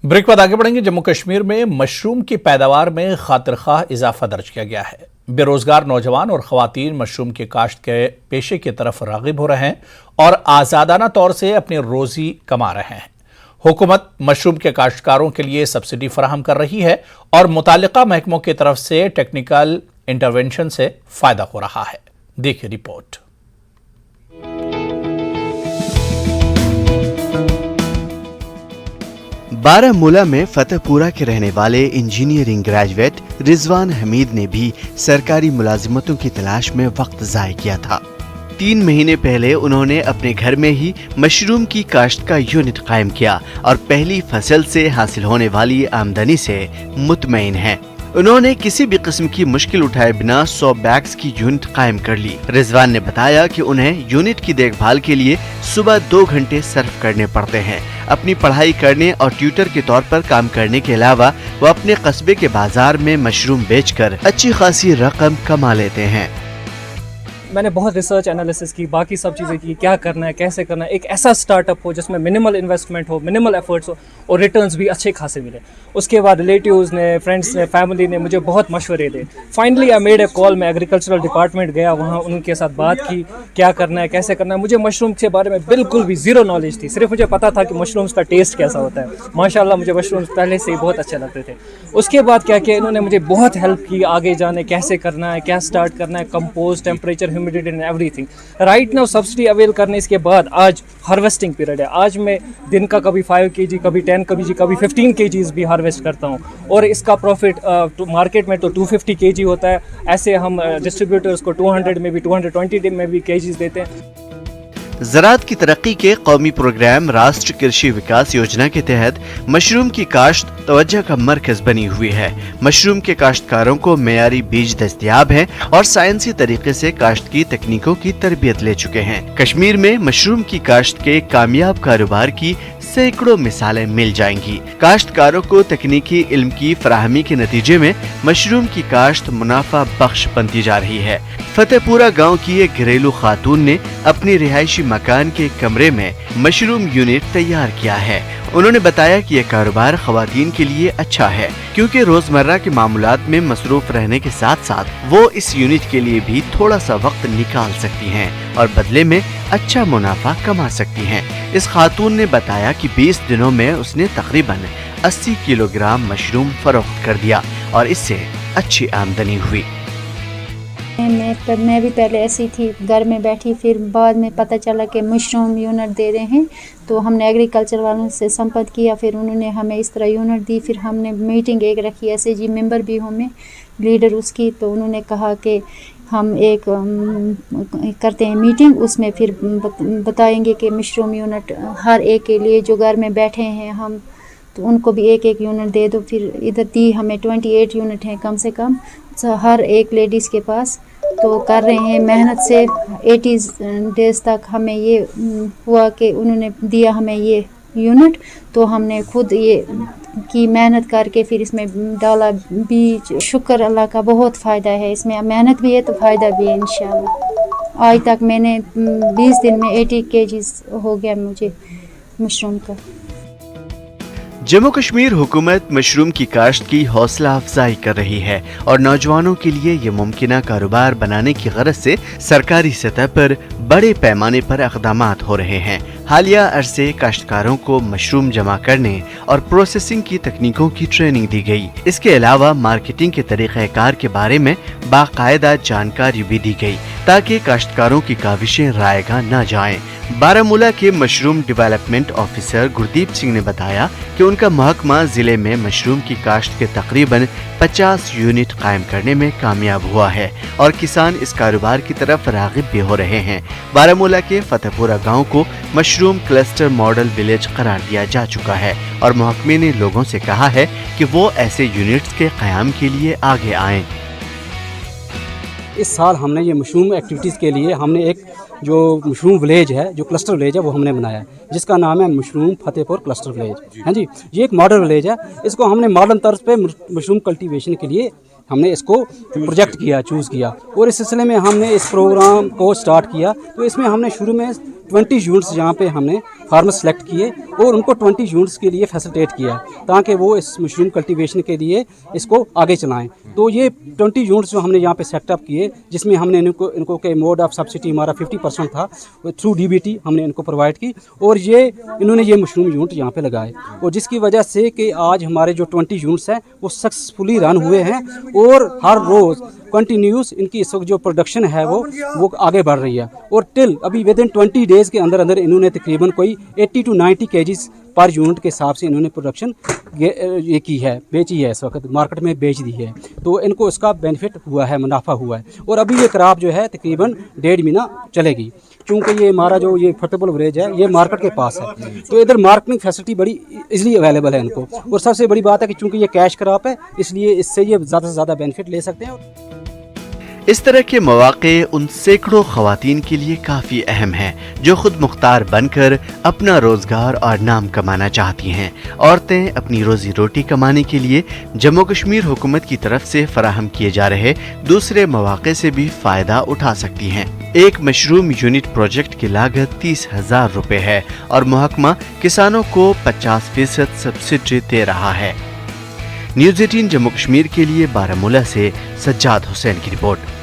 Break बाद आगे बढ़ेंगे। जम्मू कश्मीर में मशरूम की पैदावार में खातिरख्वाह इजाफा दर्ज किया गया है। बेरोजगार नौजवान और खवातीन मशरूम की काश्त के पेशे की तरफ रागिब हो रहे हैं और आज़ादाना तौर से अपनी रोजी कमा रहे हैं। हुकूमत मशरूम के काश्तकारों के लिए सब्सिडी फराहम कर रही है और मुतालिका महकमों की तरफ से टेक्निकल इंटरवेंशन से फायदा हो रहा है। देखिए रिपोर्ट। बारामूला में फतेहपुरा के रहने वाले इंजीनियरिंग ग्रेजुएट रिजवान हमीद ने भी सरकारी मुलाजिमतों की तलाश में वक्त ज़ाय किया था। 3 महीने पहले उन्होंने अपने घर में ही मशरूम की काश्त का यूनिट कायम किया और पहली फसल से हासिल होने वाली आमदनी से मुतमईन हैं। उन्होंने किसी भी किस्म की मुश्किल उठाए बिना 100 बैग्स की यूनिट कायम कर ली। रिजवान ने बताया कि उन्हें यूनिट की देखभाल के लिए सुबह 2 घंटे सर्फ करने पड़ते हैं। अपनी पढ़ाई करने और ट्यूटर के तौर पर काम करने के अलावा वो अपने कस्बे के बाजार में मशरूम बेचकर अच्छी खासी रकम कमा लेते हैं। मैंने बहुत रिसर्च एनालिसिस की, बाकी सब चीज़ें की, क्या करना है, कैसे करना है, एक ऐसा स्टार्टअप हो जिसमें मिनिमल इन्वेस्टमेंट हो, मिनिमल एफर्ट्स हो और रिटर्न्स भी अच्छे खासे मिले। उसके बाद रिलेटिव्स ने, फ्रेंड्स ने, फैमिली ने मुझे बहुत मशवरे दे। Finally I made a call. मैं एग्रीकल्चरल डिपार्टमेंट गया, वहाँ उनके साथ बात की, क्या करना है, कैसे करना है। मुझे मशरूम के बारे में बिल्कुल भी ज़ीरो नॉलेज थी। सिर्फ मुझे पता था कि मशरूम्स का टेस्ट कैसा होता है। माशाल्लाह मुझे मशरूम्स पहले से ही बहुत अच्छे लगते थे। उसके बाद क्या किया, इन्होंने मुझे बहुत हेल्प की आगे जाने, कैसे करना है, क्या स्टार्ट करना है, compost, temperature, humidity and everything. Right now subsidy avail करने इसके बाद आज हार्वेस्टिंग पीरियड है। आज मैं दिन का कभी 5 kg, कभी 10 kg, कभी 15 kg भी हार्वेस्ट करता हूँ और इसका प्रॉफिट मार्केट में तो 250 kg होता है। ऐसे हम डिस्ट्रीब्यूटर्स को 200 में भी, 220 में भी kgs देते हैं। ज़राअत की तरक्की के कौमी प्रोग्राम राष्ट्र कृषि विकास योजना के तहत मशरूम की काश्त तवज्जो का मरकज बनी हुई है। मशरूम के काश्तकारों को मेयारी बीज दस्तयाब है और साइंसी तरीके से काश्त की तकनीकों की तरबियत ले चुके हैं। कश्मीर में मशरूम की काश्त के कामयाब कारोबार की सैकड़ों मिसालें मिल जाएंगी। काश्तकारों को तकनीकी इल्म की फराहमी के नतीजे में मशरूम की काश्त मुनाफा बख्श बनती जा रही है। फतेहपुरा गांव की एक घरेलू खातून ने अपनी रिहायशी मकान के कमरे में मशरूम यूनिट तैयार किया है। उन्होंने बताया कि यह कारोबार खवातीन के लिए अच्छा है क्योंकि रोजमर्रा के मामूलात में मसरूफ रहने के साथ साथ वो इस यूनिट के लिए भी थोड़ा सा वक्त निकाल सकती हैं और बदले में अच्छा मुनाफा कमा सकती हैं। इस खातून ने बताया कि 20 दिनों में उसने तकरीबन 80 किलोग्राम मशरूम फरोख्त कर दिया और इससे अच्छी आमदनी हुई। मैं भी पहले ऐसी थी, घर में बैठी, फिर बाद में पता चला कि मशरूम यूनिट दे रहे हैं तो हमने एग्रीकल्चर वालों से संपर्क किया। फिर उन्होंने हमें इस तरह यूनिट दी। फिर हमने मीटिंग एक रखी, SAG मेंबर भी हूँ मैं, लीडर उसकी। तो उन्होंने कहा कि हम एक करते हैं मीटिंग, उसमें फिर बताएंगे कि मशरूम यूनिट हर एक के लिए जो घर में बैठे हैं हम, तो उनको भी एक यूनिट दे दो। फिर इधर दी हमें 28 यूनिट हैं कम से कम हर एक लेडीज़ के पास। तो कर रहे हैं मेहनत से। 80 डेज़ तक हमें ये हुआ कि उन्होंने दिया हमें ये यूनिट, तो हमने खुद ये की मेहनत करके फिर इसमें डाला बीज। शुक्र अल्लाह का, बहुत फ़ायदा है इसमें। मेहनत भी है तो फ़ायदा भी है इंशाल्लाह। आज तक मैंने 20 दिन में 80 kgs हो गया मुझे मशरूम का। जम्मू कश्मीर हुकूमत मशरूम की काश्त की हौसला अफजाई कर रही है और नौजवानों के लिए ये मुमकिना कारोबार बनाने की गरज से सरकारी सतह पर बड़े पैमाने पर इक़दामात हो रहे हैं। हालिया अरसे काश्तकारों को मशरूम जमा करने और प्रोसेसिंग की तकनीकों की ट्रेनिंग दी गई। इसके अलावा मार्केटिंग के तरीक़ेकार के बारे में बाकायदा जानकारी भी दी गई ताकि काश्तकारों की काविशें रायगा न जाएं। बारामूला के mushroom development officer Gurdeep Singh ने बताया कि उनका महकमा जिले में मशरूम की काश्त के तकरीबन 50 यूनिट कायम करने में कामयाब हुआ है और किसान इस कारोबार की तरफ रागिब भी हो रहे हैं। बारामूला के फतेहपुरा गांव को मशरूम क्लस्टर मॉडल विलेज करार दिया जा चुका है और महकमे ने लोगों से कहा है कि वो ऐसे यूनिट्स के क़याम के लिए आगे आएं। इस साल हमने ये मशरूम एक्टिविटीज़ के लिए हमने एक जो मशरूम विलेज है, जो क्लस्टर विलेज है, वो हमने बनाया है जिसका नाम है मशरूम फतेहपुर क्लस्टर विलेज। हाँ जी, ये एक मॉडल विलेज है। इसको हमने मॉडर्न तर्ज पे मशरूम कल्टीवेशन के लिए हमने इसको प्रोजेक्ट किया, चूज़ किया और इस सिलसिले में हमने इस प्रोग्राम को स्टार्ट किया। तो इसमें हमने शुरू में 20 यूनिट्स यहाँ पे हमने फार्मर सेलेक्ट किए और उनको 20 यूनिट्स के लिए फैसिलिटेट किया ताकि वो इस मशरूम कल्टीवेशन के लिए इसको आगे चलाएं। तो ये 20 यूनिट्स जो हमने यहाँ पे सेटअप किए, जिसमें हमने इनको के मोड ऑफ सब्सिडी हमारा 50% था, थ्रू DBT हमने इनको प्रोवाइड की और ये इन्होंने ये मशरूम यूनिट यहाँ पे लगाए और जिसकी वजह से कि आज हमारे जो 20 यूनिट्स हैं वो सक्सेसफुली रन हुए हैं और हर रोज़ कंटिन्यूस इनकी इस वक्त जो प्रोडक्शन है वो आगे बढ़ रही है और टिल अभी विद इन 20 डेज़ के अंदर अंदर इन्होंने तकरीबन कोई 80 to 90 kgs पर यूनिट के हिसाब से इन्होंने प्रोडक्शन ये की है, बेची है, इस वक्त मार्केट में बेच दी है। तो इनको इसका बेनिफिट हुआ है, मुनाफा हुआ है और अभी ये क्रॉप जो है तकरीबन 1.5 महीना चलेगी क्योंकि ये हमारा जो ये फतेहपुर विलेज है ये मार्केट के पास है, तो इधर मार्केटिंग फैसिलिटी बड़ी इजीली अवेलेबल है इनको। और सबसे बड़ी बात है कि चूँकि ये कैश क्रॉप है इसलिए इससे ये ज़्यादा से ज़्यादा बेनिफिट ले सकते हैं। इस तरह के मौके उन सैकड़ों खवातीन के लिए काफ़ी अहम हैं जो खुद मुख्तार बनकर अपना रोज़गार और नाम कमाना चाहती हैं। औरतें अपनी रोज़ी रोटी कमाने के लिए जम्मू कश्मीर हुकूमत की तरफ से फराहम किए जा रहे दूसरे मौके से भी फ़ायदा उठा सकती हैं। एक मशरूम यूनिट प्रोजेक्ट की लागत 30,000 रुपये है और महकमा किसानों को 50% सब्सिडी दे रहा है। न्यूज़ 18 जम्मू कश्मीर के लिए बारामूला से सज्जाद हुसैन की रिपोर्ट।